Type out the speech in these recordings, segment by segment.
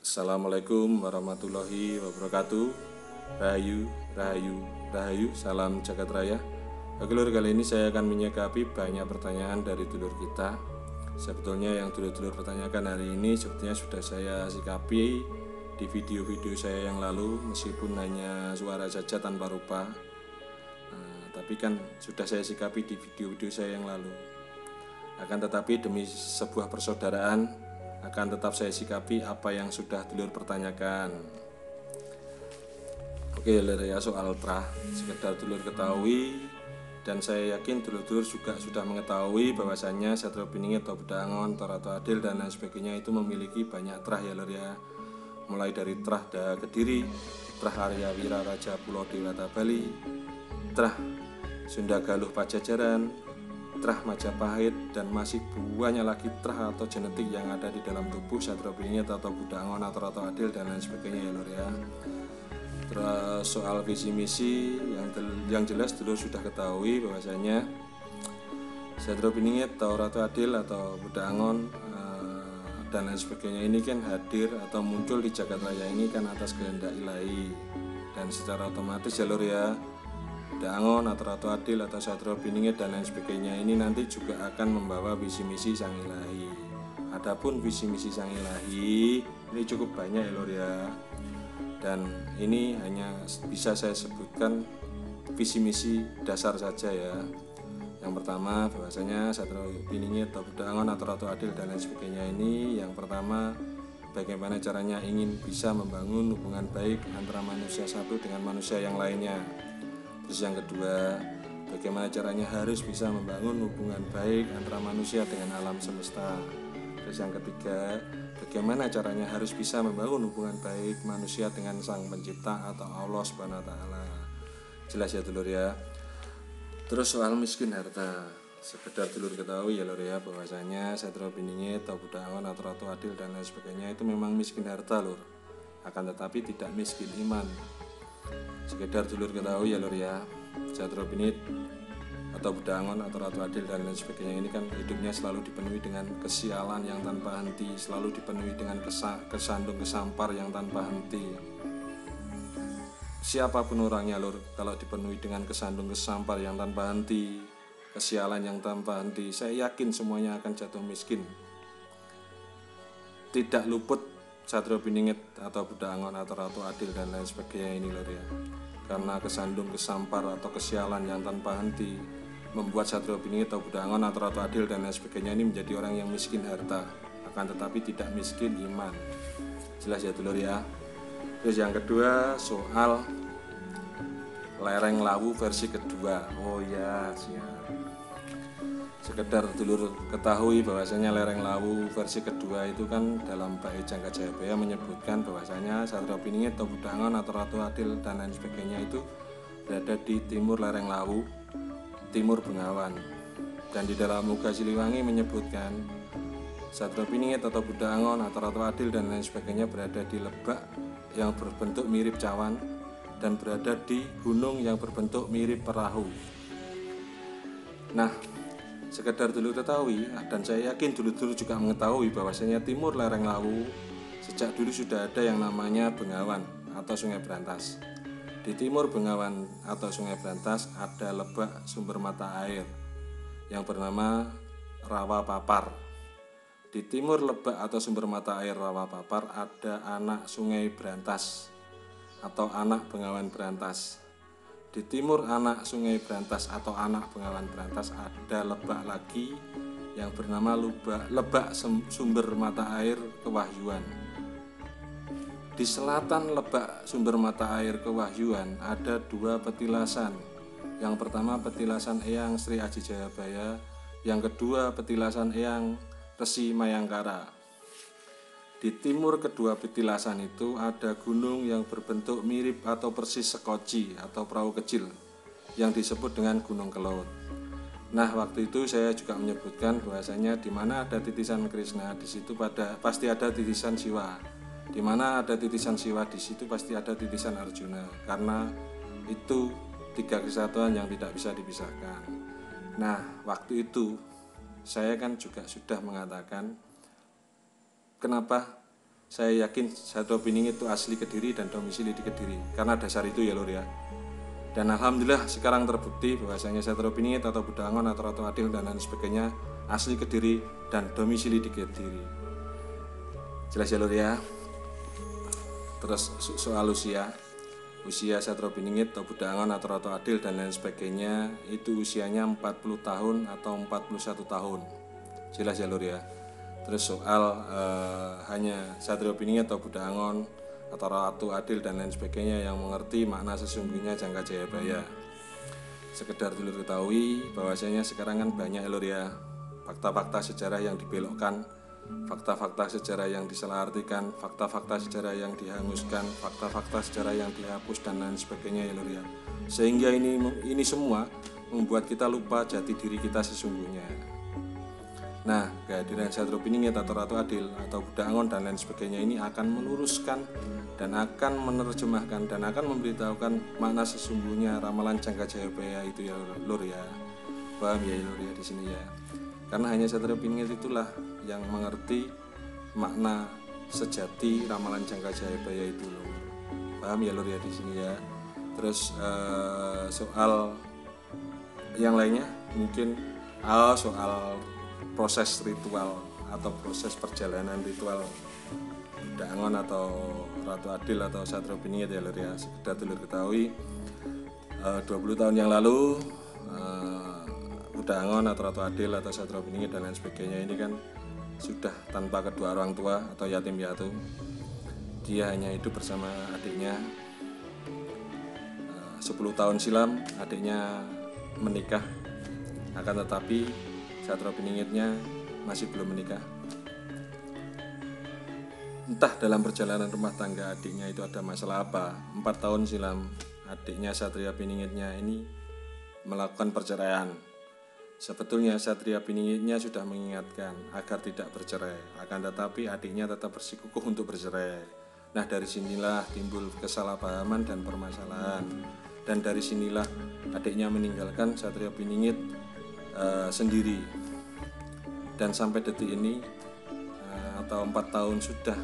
Assalamualaikum warahmatullahi wabarakatuh. Rahayu, rahayu, rahayu, salam jagat raya. Oke lur, kali ini saya akan menyikapi banyak pertanyaan dari dulur kita. Sebetulnya yang dulur-dulur pertanyakan hari ini sebetulnya sudah saya sikapi di video-video saya yang lalu, meskipun hanya suara saja tanpa rupa. Tapi kan sudah saya sikapi di video-video saya yang lalu. Akan tetapi demi sebuah persaudaraan, akan tetap saya sikapi apa yang sudah dulur pertanyakan. Oke lur ya, soal trah sekedar dulur ketahui, dan saya yakin dulur-dulur juga sudah mengetahui bahwasannya Satrio Piningit atau Budaangon, Torato Adil dan lain sebagainya itu memiliki banyak trah ya lur ya. Mulai dari trah Da Kediri, trah Arya Wira Raja Pulau Dewata Bali, trah Sunda Galuh Pajajaran, trah Majapahit, dan masih banyak lagi trah atau genetik yang ada di dalam tubuh Satrio Piningit atau Budaangon atau Torato Adil dan lain sebagainya ya lur ya. Terus soal visi misi yang jelas dulu sudah ketahui bahwasanya Satrio Piningit, Torato Adil atau Budaangon dan lain sebagainya ini kan hadir atau muncul di jagat raya ini kan atas kehendak ilahi, dan secara otomatis ya lur ya, Budaangon atau Torato Adil atau Satrio Piningit dan lain sebagainya ini nanti juga akan membawa visi misi sang ilahi. Adapun visi misi sang ilahi ini cukup banyak ya lur ya, dan ini hanya bisa saya sebutkan visi misi dasar saja ya. Yang pertama bahwasanya Satrio Piningit atau Budaangon atau Torato Adil dan lain sebagainya ini, yang pertama bagaimana caranya ingin bisa membangun hubungan baik antara manusia satu dengan manusia yang lainnya. Terus yang kedua, bagaimana caranya harus bisa membangun hubungan baik antara manusia dengan alam semesta. Terus yang ketiga, bagaimana caranya harus bisa membangun hubungan baik manusia dengan Sang Pencipta atau Allah Subhanahu wa taala. Jelas ya dulur ya. Terus soal miskin harta, sekedar dulur ketahui ya lur ya, bahwasanya Satrio Piningit atau Budaangon atau Torato Adil dan lain sebagainya itu memang miskin harta lur, akan tetapi tidak miskin iman. Sekedar dulur ketahui ya lur ya, Satrio Piningit atau Budaangon atau Torato Adil dan lain sebagainya ini kan hidupnya selalu dipenuhi dengan kesialan yang tanpa henti, selalu dipenuhi dengan kesandung kesampar yang tanpa henti. Siapapun orangnya lur, kalau dipenuhi dengan kesandung kesampar yang tanpa henti, kesialan yang tanpa henti, saya yakin semuanya akan jatuh miskin. Tidak luput Satrio Piningit atau Budaangon atau Torato Adil dan lain sebagainya ini lur ya, karena kesandung kesampar atau kesialan yang tanpa henti membuat Satrio Piningit atau Budaangon atau Torato Adil dan lain sebagainya ini menjadi orang yang miskin harta, akan tetapi tidak miskin iman. Jelas ya dulur ya. Terus yang kedua soal lereng lawu versi kedua. Oh ya siap. Sekedar dulur ketahui bahwasanya lereng lawu versi kedua itu kan dalam bait Jangka Jayabaya menyebutkan bahwasanya Satrio Piningit atau Budaangon atau Torato Adil dan lain sebagainya itu berada di timur lereng lawu, timur Bengawan. Dan di dalam Muga Siliwangi menyebutkan Satrio Piningit atau Budaangon atau Torato Adil dan lain sebagainya berada di lebak yang berbentuk mirip cawan dan berada di gunung yang berbentuk mirip perahu. Nah, sekedar dulu ketahui, dan saya yakin dulu juga mengetahui bahwasanya timur lereng lawu sejak dulu sudah ada yang namanya Bengawan atau Sungai Brantas. Di timur Bengawan atau Sungai Brantas ada lebak sumber mata air yang bernama Rawa Papar. Di timur lebak atau sumber mata air Rawa Papar ada anak Sungai Brantas atau anak Bengawan Brantas. Di timur anak Sungai Brantas atau anak Bengawan Brantas ada lebak lagi yang bernama lebak sumber mata air Kewahyuan. Di selatan lebak sumber mata air Kewahyuan ada dua petilasan. Yang pertama petilasan Eyang Sri Aji Jayabaya, yang kedua petilasan Eyang Resi Mayangkara. Di timur kedua petilasan itu ada gunung yang berbentuk mirip atau persis sekoci atau perahu kecil yang disebut dengan Gunung Kelut. Nah, waktu itu saya juga menyebutkan bahwasanya di mana ada titisan Krishna, di situ pasti ada titisan Siwa. Di mana ada titisan Siwa, di situ pasti ada titisan Arjuna, karena itu tiga kesatuan yang tidak bisa dipisahkan. Nah, waktu itu saya kan juga sudah mengatakan kenapa saya yakin Satrio Piningit itu asli Kediri dan domisili di Kediri, karena dasar itu ya lur ya. Dan alhamdulillah sekarang terbukti bahwasanya Satrio Piningit atau Budangon atau Ratu Adil dan lain sebagainya asli Kediri dan domisili di Kediri. Jelas ya lur ya. Terus soal usia Satrio Piningit atau Budangon atau Ratu Adil dan lain sebagainya itu usianya 40 tahun atau 41 tahun. Jelas ya lur ya. Terus soal hanya Satrio Piningit atau Budangon atau Ratu Adil dan lain sebagainya yang mengerti makna sesungguhnya Jangka Jayabaya. Sekedar dulur ketahui bahwasanya sekarang kan banyak lur ya fakta-fakta sejarah yang dibelokkan, fakta-fakta sejarah yang disalahartikan, fakta-fakta sejarah yang dihanguskan, fakta-fakta sejarah yang dihapus dan lain sebagainya ya lur ya. Sehingga ini semua membuat kita lupa jati diri kita sesungguhnya. Nah, kehadiran Satrio Piningit atau Ratu Adil atau Budangon dan lain sebagainya ini akan meluruskan dan akan menerjemahkan dan akan memberitahukan makna sesungguhnya ramalan Jangka Jayabaya itu ya lur ya. Paham ya lur ya di sini ya. Karena hanya Satrio Piningit itulah yang mengerti makna sejati ramalan Jangka Jayabaya itu lur. Paham ya lur ya di sini ya. Terus soal yang lainnya mungkin soal proses ritual atau proses perjalanan ritual Budangon atau Ratu Adil atau Satrio Piningit ya lur ya. Sekedar dulur ketahui 20 tahun yang lalu Budangon atau Ratu Adil atau Satrio Piningit dan lain sebagainya ini kan sudah tanpa kedua orang tua atau yatim piatu. Dia hanya hidup bersama adiknya. 10 tahun silam adiknya menikah, akan tetapi Satrio Piningitnya masih belum menikah. Entah dalam perjalanan rumah tangga adiknya itu ada masalah apa. 4 tahun silam adiknya Satrio Piningitnya ini melakukan perceraian. Sebetulnya Satrio Piningitnya sudah mengingatkan agar tidak bercerai, akan tetapi adiknya tetap bersikukuh untuk bercerai. Nah, dari sinilah timbul kesalahpahaman dan permasalahan. Dan dari sinilah adiknya meninggalkan Satrio Piningit sendiri. Dan sampai detik ini atau 4 tahun sudah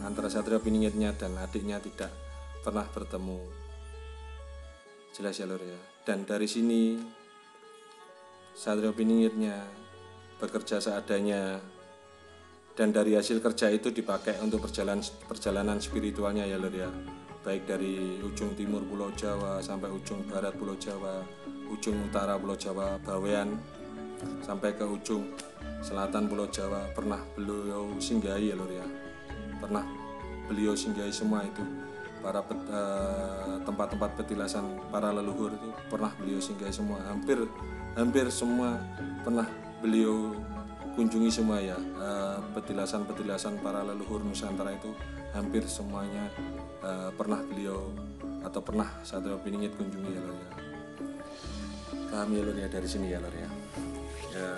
antara Satrio Piningitnya dan adiknya tidak pernah bertemu. Jelas ya lur ya. Dan dari sini Satrio Piningitnya bekerja seadanya, dan dari hasil kerja itu dipakai untuk perjalanan spiritualnya ya lur ya. Baik dari ujung timur Pulau Jawa sampai ujung barat Pulau Jawa, ujung utara Pulau Jawa, Bawean, sampai ke ujung selatan Pulau Jawa pernah beliau singgahi ya lur ya. Pernah beliau singgahi semua itu. Para tempat-tempat petilasan para leluhur itu pernah beliau singgahi semua. Hampir semua pernah beliau kunjungi semua ya. Petilasan-petilasan para leluhur Nusantara itu hampir semuanya pernah beliau atau pernah Satrio Piningit kunjungi ya lor ya. Paham ya lor ya dari sini ya lor ya. Ya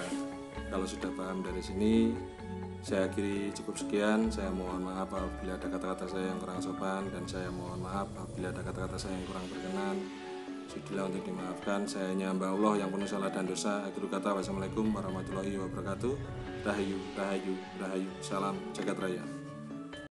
kalau sudah paham dari sini, saya akhiri cukup sekian. Saya mohon maaf apabila ada kata-kata saya yang kurang sopan, dan saya mohon maaf apabila ada kata-kata saya yang kurang berkenan. Sudilah untuk dimaafkan. Saya hanya hamba Allah yang penuh salah dan dosa. Akhir kata, wassalamualaikum warahmatullahi wabarakatuh. Rahayu, rahayu, rahayu. Salam jagat raya.